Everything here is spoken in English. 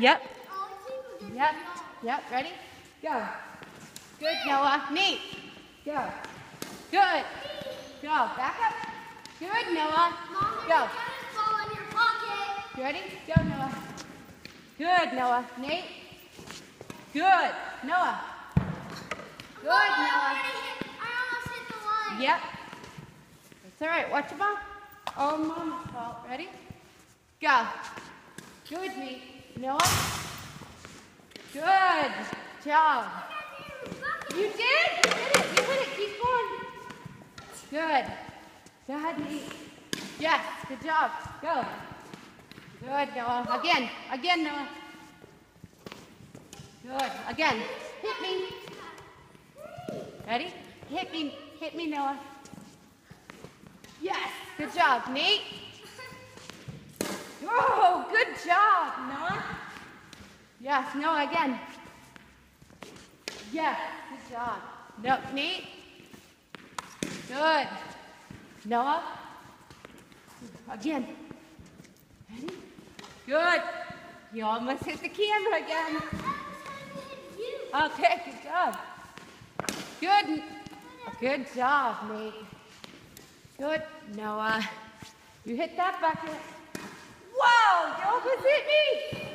Yep. Yep. Yep. Ready? Go. Good, Noah. Nate. Go. Good. Go. Back up. Good, Noah. Go. You ready? Go, Noah. Good, Noah. Nate. Good. Noah. Good, Noah. I almost hit the line. Yep. That's all right. Watch the ball. Oh, Mama's fault. Ready? Go. Good, Nate. Noah. Good job. You did? You did it. You did it. Keep going. Good. Go ahead, Nate. Yes. Good job. Go. Good, Noah. Again. Again, Noah. Good. Again. Hit me. Ready? Hit me. Hit me, Noah. Yes. Good job, Nate. Oh, good job, Noah. Yes, Noah, again. Yes, good job. No, Nate. Good. Noah. Again. Ready? Good. You almost hit the camera again. Okay, good job. Good. Good job, Nate. Good, Noah. You hit that bucket. Whoa, you almost hit me.